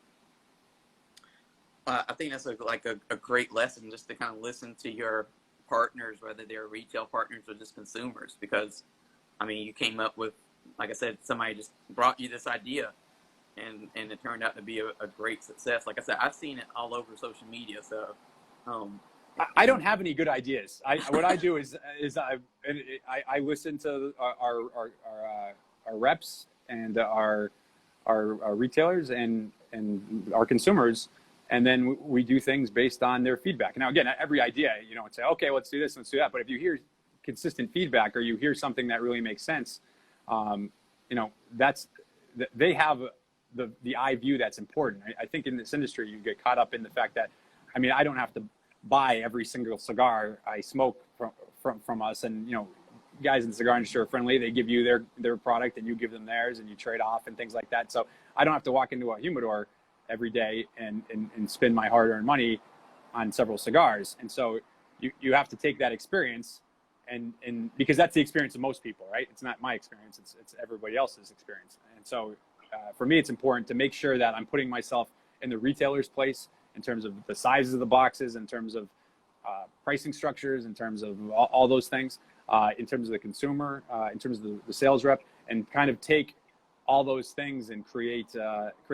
I think that's a great lesson, just to kind of listen to your partners, whether they're retail partners or just consumers, because you came up with, like I said, somebody just brought you this idea, and it turned out to be a great success. Like I said, I've seen it all over social media. So I don't have any good ideas. What I do is I listen to our reps and our retailers and our consumers, and then we do things based on their feedback. Now, again, every idea, you don't say, okay, let's do this, let's do that. But if you hear consistent feedback, or you hear something that really makes sense, they have the eye view that's important. I think in this industry, you get caught up in the fact that, I don't have to buy every single cigar I smoke from us. And, guys in the cigar industry are friendly. They give you their product and you give them theirs, and you trade off and things like that. So I don't have to walk into a humidor every day and spend my hard-earned money on several cigars. And so you have to take that experience and because that's the experience of most people, right? It's not my experience. It's everybody else's experience. And so for me, it's important to make sure that I'm putting myself in the retailer's place in terms of the sizes of the boxes, in terms of pricing structures, in terms of all those things, in terms of the consumer, in terms of the sales rep, and kind of take all those things and create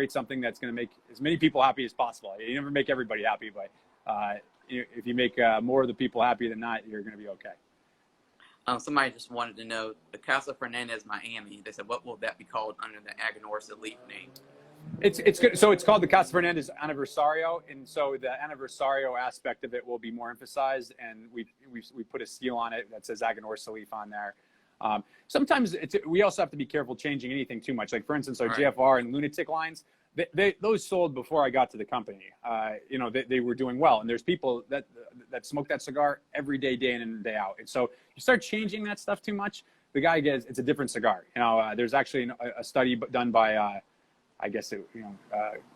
something that's going to make as many people happy as possible. You never make everybody happy, but if you make more of the people happy than not, you're going to be okay. Somebody just wanted to know the Casa Fernandez Miami. They said, what will that be called under the Aganorsa Leaf name? It's good. So it's called the Casa Fernandezniversario, and so the Anniversario aspect of it will be more emphasized, and we put a seal on it that says Aganorsa Leaf on there. Sometimes we also have to be careful changing anything too much. Like for instance, our JFR and Lunatic lines, those sold before I got to the company. You know, they were doing well, and there's people that smoke that cigar every day, day in and day out. And so you start changing that stuff too much, the guy gets, it's a different cigar. You know, there's actually a study done by I guess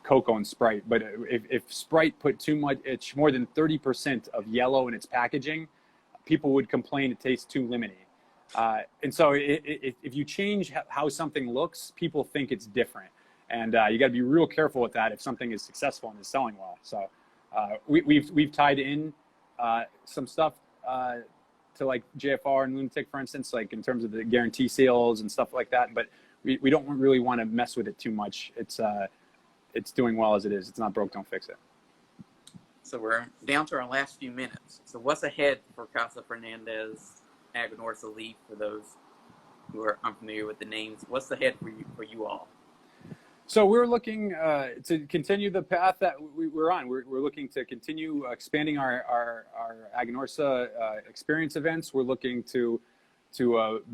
Cocoa and Sprite, but if Sprite put too much, it's more than 30% of yellow in its packaging, people would complain it tastes too lemony. And so if you change how something looks, people think it's different. And you got to be real careful with that if something is successful and is selling well. So we've tied in some stuff to like JFR and Lunatic, for instance, like in terms of the guarantee sales and stuff like that. But we don't really want to mess with it too much. It's doing well as it is. It's not broke, don't fix it. So we're down to our last few minutes. So what's ahead for Casa Fernandez Aganorsa Leaf, for those who are unfamiliar with the names? What's ahead for you all? So we're looking to continue the path that we're on. We're looking to continue expanding our Aganorsa experience events. We're looking to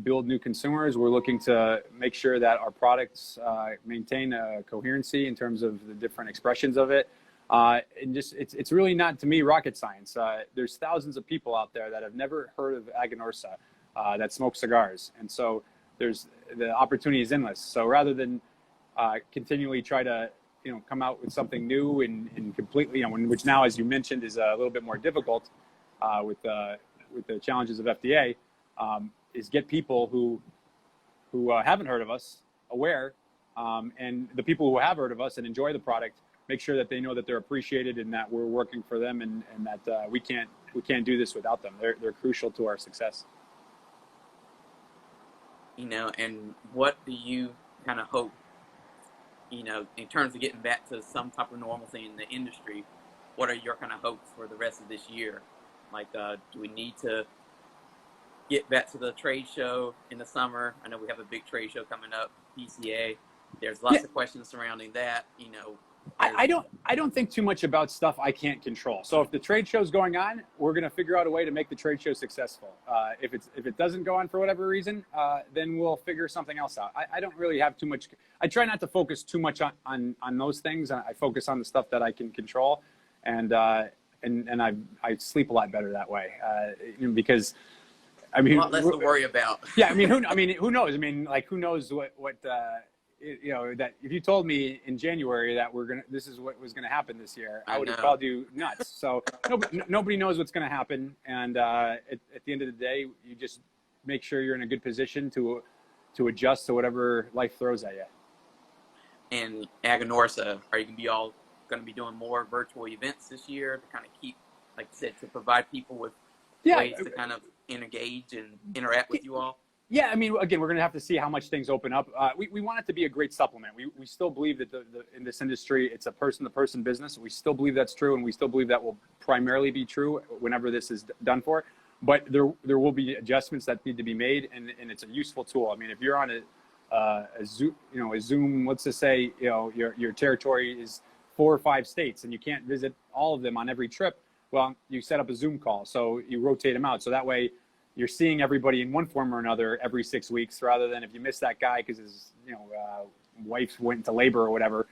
build new consumers. We're looking to make sure that our products maintain a coherency in terms of the different expressions of it. And just it's really not, to me, rocket science. There's thousands of people out there that have never heard of Aganorsa that smoke cigars, and so the opportunity is endless. So rather than continually try to come out with something new and completely, which now, as you mentioned, is a little bit more difficult with the challenges of FDA, is get people who haven't heard of us aware, and the people who have heard of us and enjoy the product, make sure that they know that they're appreciated and that we're working for them, and that we can't do this without them. They're crucial to our success. And what do you kind of hope, in terms of getting back to some type of normalcy in the industry? What are your kind of hopes for the rest of this year? Like, do we need to get back to the trade show in the summer? I know we have a big trade show coming up, PCA. There's lots of questions surrounding that. I don't think too much about stuff I can't control. So if the trade show's going on, we're going to figure out a way to make the trade show successful. If it doesn't go on for whatever reason, then we'll figure something else out. I don't really have too much. I try not to focus too much on those things. I focus on the stuff that I can control, and I sleep a lot better that way. Because I mean, a lot less to worry about. Yeah, who knows? Who knows what that if you told me in January that this is what was gonna happen this year, I would have called you nuts. So nobody knows what's gonna happen, and at the end of the day, you just make sure you're in a good position to adjust to whatever life throws at you. And Aganorsa, are you gonna be doing more virtual events this year to kind of keep, like you said, to provide people with ways to kind of engage and interact with you all? Yeah, again, we're going to have to see how much things open up. We want it to be a great supplement. We still believe that in this industry, it's a person-to-person business. We still believe that's true, and we still believe that will primarily be true whenever this is done for. But there will be adjustments that need to be made, and it's a useful tool. If you're on a Zoom, let's just say your territory is 4 or 5 states, and you can't visit all of them on every trip. Well, you set up a Zoom call, so you rotate them out, so that way you're seeing everybody in one form or another every 6 weeks, rather than if you miss that guy because his wife went into labor or whatever.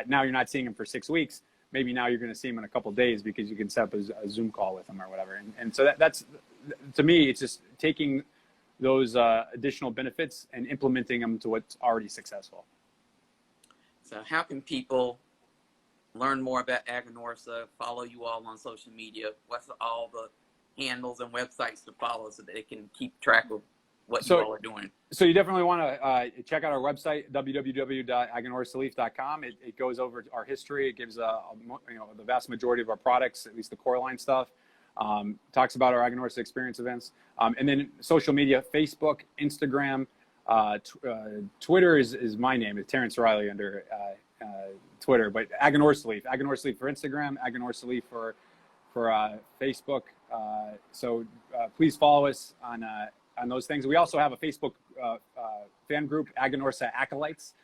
Now you're not seeing him for 6 weeks. Maybe now you're going to see him in a couple of days because you can set up a Zoom call with him or whatever. And so that's, to me, it's just taking those additional benefits and implementing them to what's already successful. So how can people learn more about Aganorsa, follow you all on social media? What's all the handles and websites to follow so that they can keep track of what you all are doing? So you definitely want to check out our website, www.aganorsaleaf.com. It goes over our history. It gives the vast majority of our products, at least the core line stuff. Talks about our Aganorsa experience events. And then social media, Facebook, Instagram, Twitter is my name. It's Terence Reilly under Twitter, but Aganorsa Leaf for Instagram, Aganorsa Leaf for Facebook. So please follow us on those things. We also have a Facebook fan group, Aganorsa Acolytes.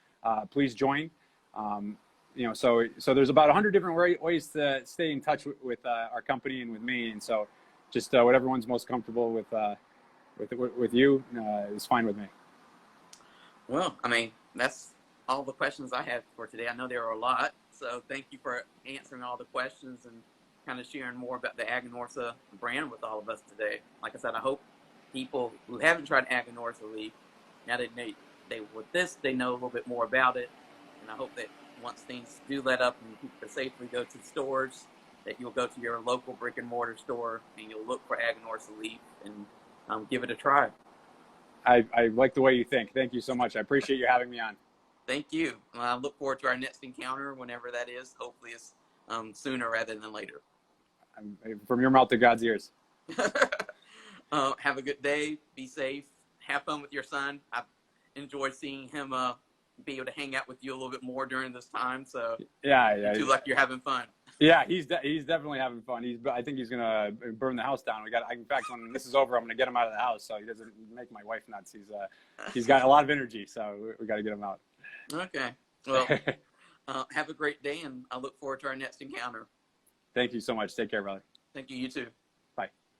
Please join. So there's about 100 different ways to stay in touch with our company and with me. And so just whatever one's most comfortable with you is fine with me. Well, I mean, that's all the questions I have for today. I know there are a lot, so thank you for answering all the questions and kind of sharing more about the Aganorsa brand with all of us today. Like I said, I hope people who haven't tried Aganorsa Leaf, now that they know a little bit more about it, and I hope that once things do let up and people can safely go to the stores, that you'll go to your local brick and mortar store and you'll look for Aganorsa Leaf and give it a try. I like the way you think. Thank you so much. I appreciate you having me on. Thank you. I look forward to our next encounter, whenever that is. Hopefully it's sooner rather than later. From your mouth to God's ears. Have a good day. Be safe. Have fun with your son. I've enjoyed seeing him be able to hang out with you a little bit more during this time. So yeah. You two like you're having fun. Yeah, he's definitely having fun. I think he's gonna burn the house down. In fact, when this is over, I'm gonna get him out of the house so he doesn't make my wife nuts. He's got a lot of energy, so we got to get him out. Okay. Well, have a great day, and I look forward to our next encounter. Thank you so much. Take care, brother. Thank you. You too.